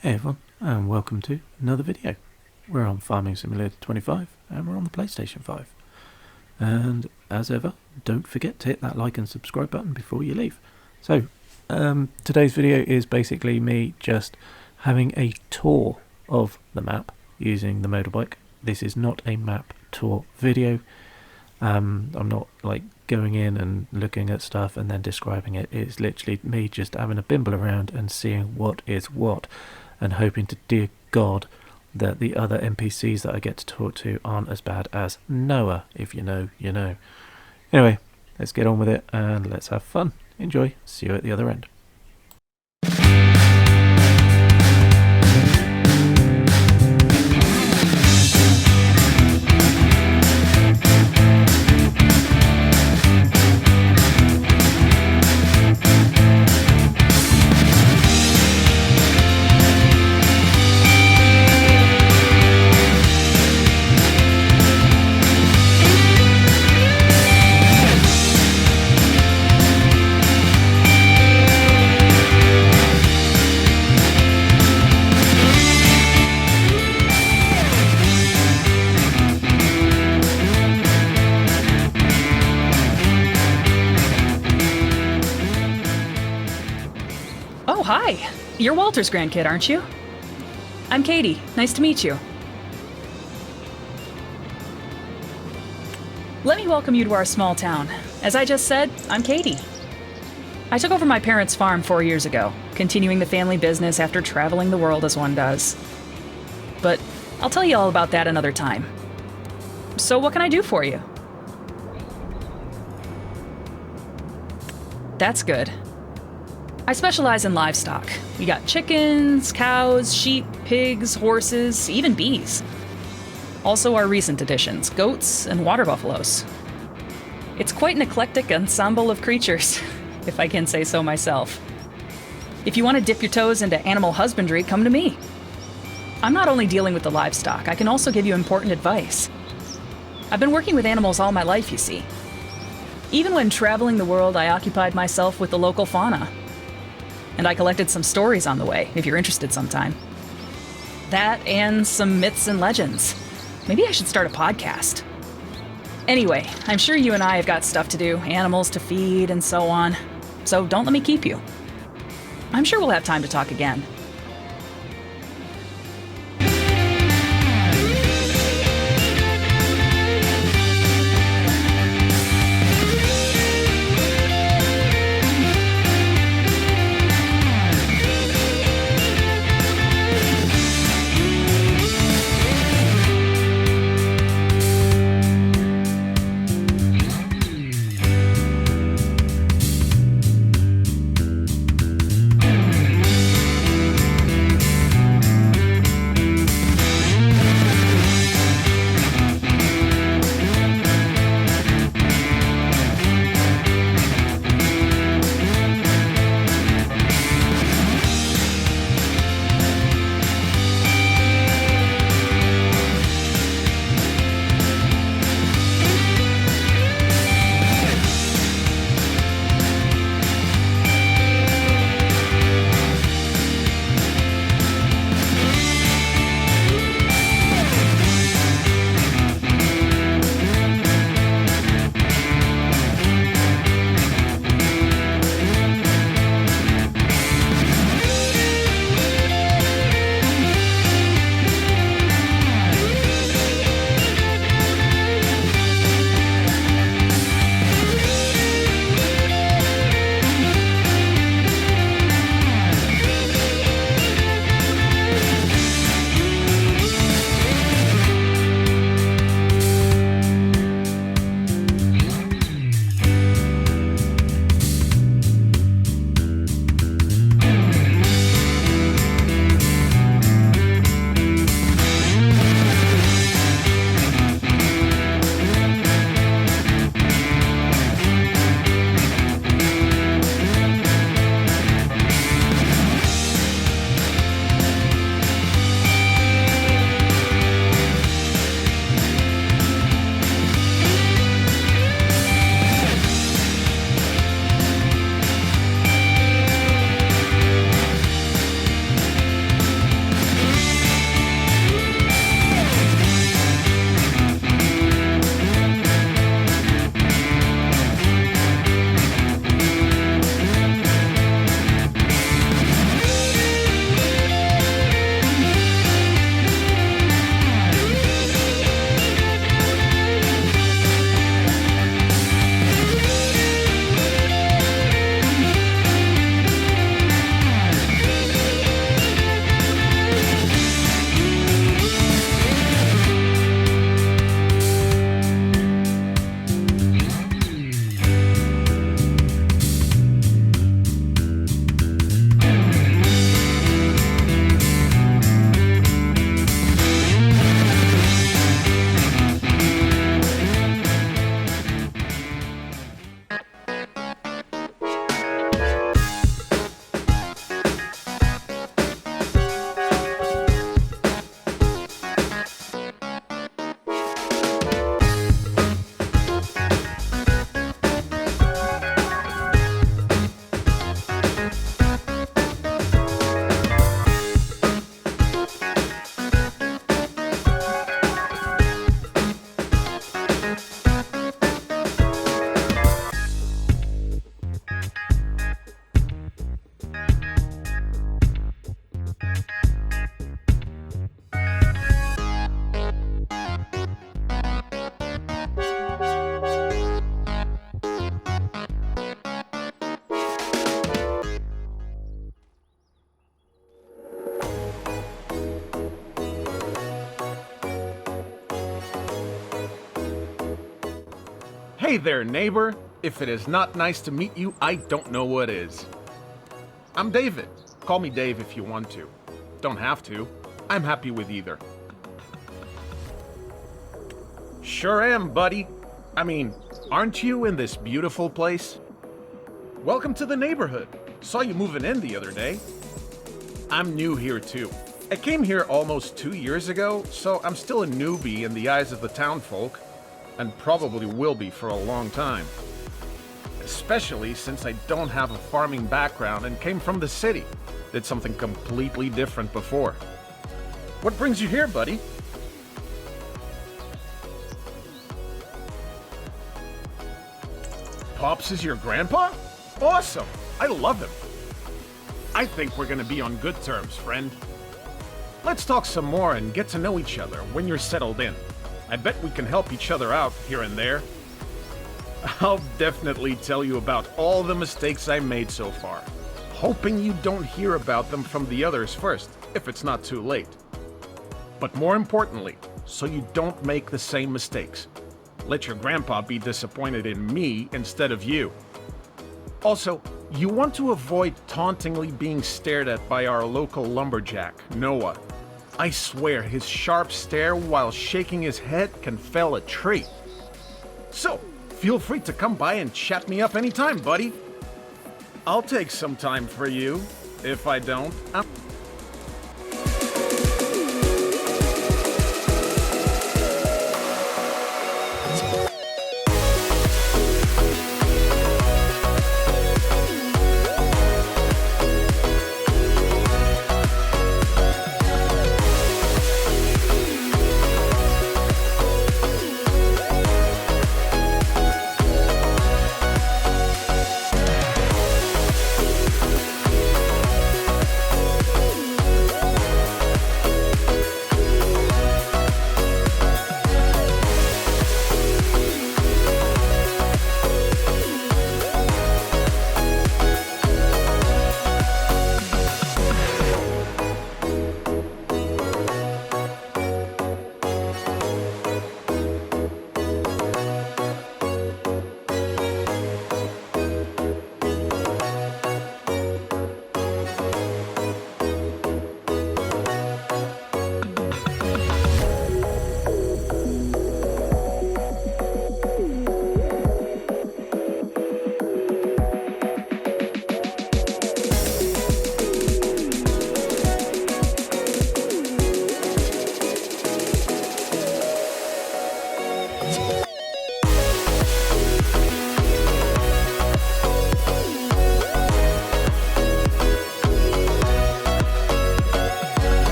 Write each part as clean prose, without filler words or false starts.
Hey everyone, and welcome to another video. We're on Farming Simulator 25, and we're on the PlayStation 5. And as ever, don't forget to hit that like and subscribe button before you leave. So, today's video is basically me just having a tour of the map using the motorbike. This is not a map tour video. I'm not like going in and looking at stuff and then describing it. It's literally me just having a bimble around and seeing what is what, and hoping to dear God that the other NPCs that I get to talk to aren't as bad as Noah. If you know, you know. Anyway, let's get on with it and let's have fun. Enjoy. See you at the other end. Oh, hi! You're Walter's grandkid, aren't you? I'm Katie. Nice to meet you. Let me welcome you to our small town. As I just said, I'm Katie. I took over my parents' farm 4 years ago, continuing the family business after traveling the world as one does. But I'll tell you all about that another time. So what can I do for you? That's good. I specialize in livestock. We got chickens, cows, sheep, pigs, horses, even bees. Also our recent additions, goats and water buffaloes. It's quite an eclectic ensemble of creatures, if I can say so myself. If you want to dip your toes into animal husbandry, come to me. I'm not only dealing with the livestock, I can also give you important advice. I've been working with animals all my life, you see. Even when traveling the world, I occupied myself with the local fauna. And I collected some stories on the way, if you're interested sometime. That and some myths and legends. Maybe I should start a podcast. Anyway, I'm sure you and I have got stuff to do, animals to feed and so on. So don't let me keep you. I'm sure we'll have time to talk again. Hey there, neighbor. If it is not nice to meet you, I don't know what is. I'm David. Call me Dave if you want to. Don't have to. I'm happy with either. Sure am, buddy. I mean, aren't you in this beautiful place? Welcome to the neighborhood. Saw you moving in the other day. I'm new here too. I came here almost 2 years ago, so I'm still a newbie in the eyes of the townfolk, and probably will be for a long time. Especially since I don't have a farming background and came from the city. Did something completely different before. What brings you here, buddy? Pops is your grandpa? Awesome! I love him. I think we're gonna be on good terms, friend. Let's talk some more and get to know each other when you're settled in. I bet we can help each other out here and there. I'll definitely tell you about all the mistakes I made so far, hoping you don't hear about them from the others first, if it's not too late. But more importantly, so you don't make the same mistakes. Let your grandpa be disappointed in me instead of you. Also, you want to avoid tauntingly being stared at by our local lumberjack, Noah. I swear his sharp stare while shaking his head can fell a tree. So, feel free to come by and chat me up anytime, buddy. I'll take some time for you. If I don't,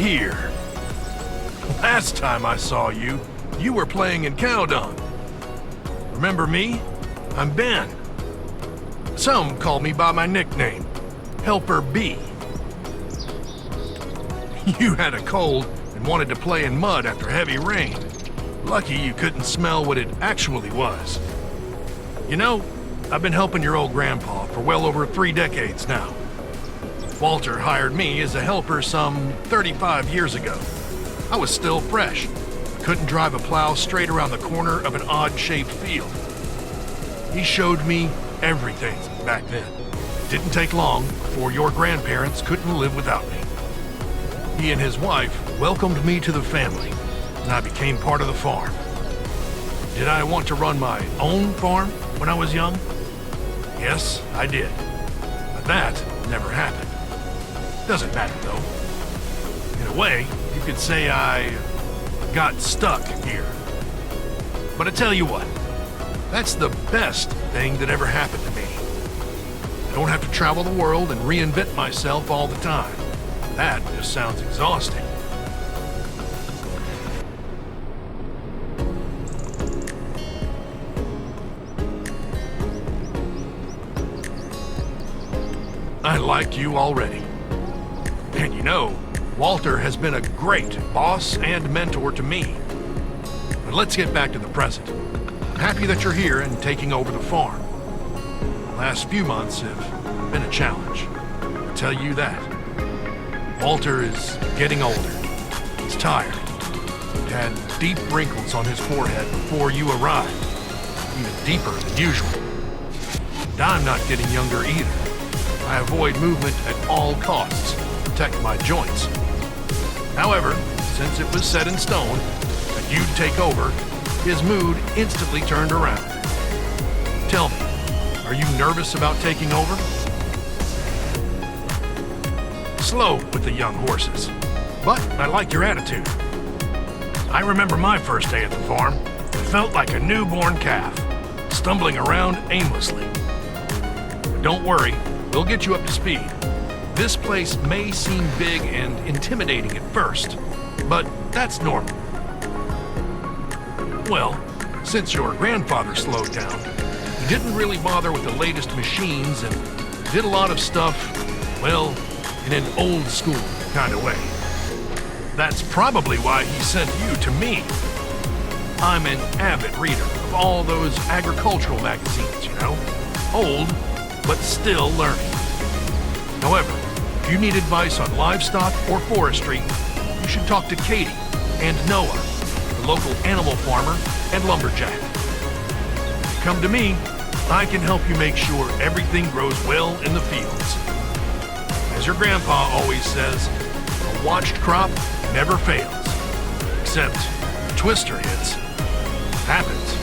here. Last time I saw you, you were playing in cow dung. Remember me? I'm Ben. Some call me by my nickname, Helper B. You had a cold and wanted to play in mud after heavy rain. Lucky you couldn't smell what it actually was. You know, I've been helping your old grandpa for well over 3 decades now. Walter hired me as a helper some 35 years ago. I was still fresh. Couldn't drive a plow straight around the corner of an odd-shaped field. He showed me everything back then. Didn't take long before your grandparents couldn't live without me. He and his wife welcomed me to the family, and I became part of the farm. Did I want to run my own farm when I was young? Yes, I did. But that never happened. Doesn't matter, though. In a way, you could say I got stuck here. But I tell you what, that's the best thing that ever happened to me. I don't have to travel the world and reinvent myself all the time. That just sounds exhausting. I like you already. And you know, Walter has been a great boss and mentor to me. But let's get back to the present. I'm happy that you're here and taking over the farm. The last few months have been a challenge. I'll tell you that. Walter is getting older. He's tired. He had deep wrinkles on his forehead before you arrived, even deeper than usual. And I'm not getting younger either. I avoid movement at all costs to protect my joints. However, since it was set in stone that you'd take over, his mood instantly turned around. Tell me, are you nervous about taking over? Slow with the young horses, but I like your attitude. I remember my first day at the farm. It felt like a newborn calf, stumbling around aimlessly. But don't worry, we'll get you up to speed. This place may seem big and intimidating at first, but that's normal. Well, since your grandfather slowed down, he didn't really bother with the latest machines and did a lot of stuff, well, in an old school kind of way. That's probably why he sent you to me. I'm an avid reader of all those agricultural magazines, you know? Old, but still learning. However, if you need advice on livestock or forestry, you should talk to Katie and Noah, the local animal farmer and lumberjack. If you come to me, I can help you make sure everything grows well in the fields. As your grandpa always says, a watched crop never fails. Except the twister hits. Happens.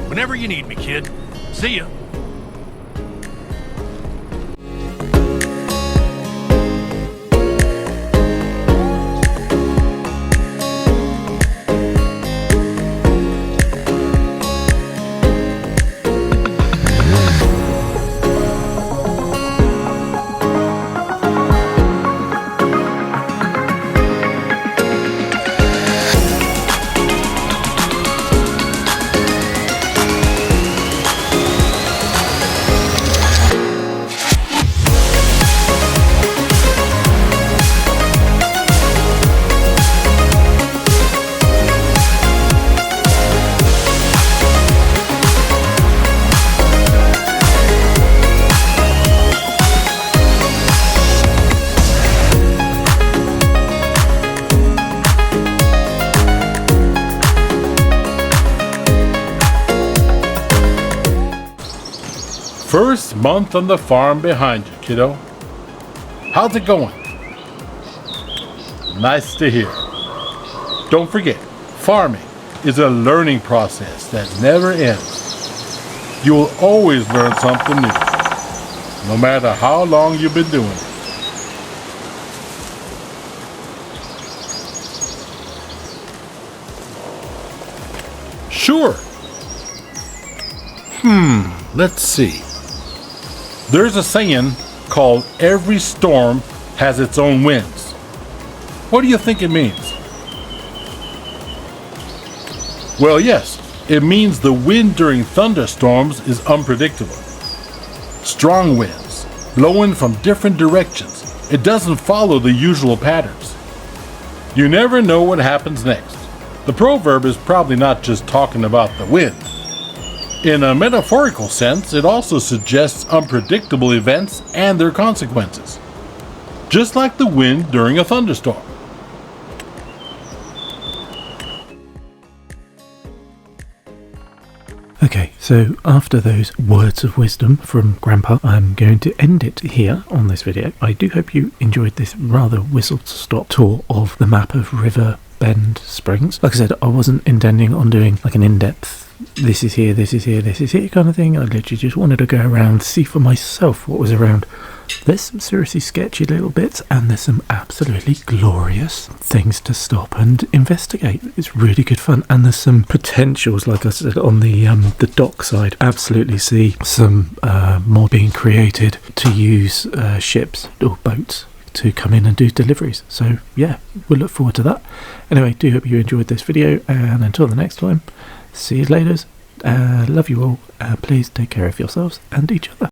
Whenever you need me, kid. See ya. First month on the farm behind you, kiddo. How's it going? Nice to hear. Don't forget, farming is a learning process that never ends. You will always learn something new, no matter how long you've been doing it. Sure. Let's see. There's a saying called every storm has its own winds. What do you think it means? Well, yes, it means the wind during thunderstorms is unpredictable. Strong winds, blowing from different directions. It doesn't follow the usual patterns. You never know what happens next. The proverb is probably not just talking about the wind. In a metaphorical sense, it also suggests unpredictable events and their consequences. Just like the wind during a thunderstorm. Okay, so after those words of wisdom from Grandpa, I'm going to end it here on this video. I do hope you enjoyed this rather whistle-stop tour of the map of River Bend Springs. Like I said, I wasn't intending on doing like an in-depth this is here, this is here, this is here kind of thing. I literally just wanted to go around, see for myself what was around. There's some seriously sketchy little bits, and there's some absolutely glorious things to stop and investigate. It's really good fun, and there's some potentials, like I said, on the dock side. Absolutely see some more being created to use ships or boats to come in and do deliveries. So yeah, we'll look forward to that. Anyway, do hope you enjoyed this video, and until the next time, see you later. Love you all. Please take care of yourselves and each other.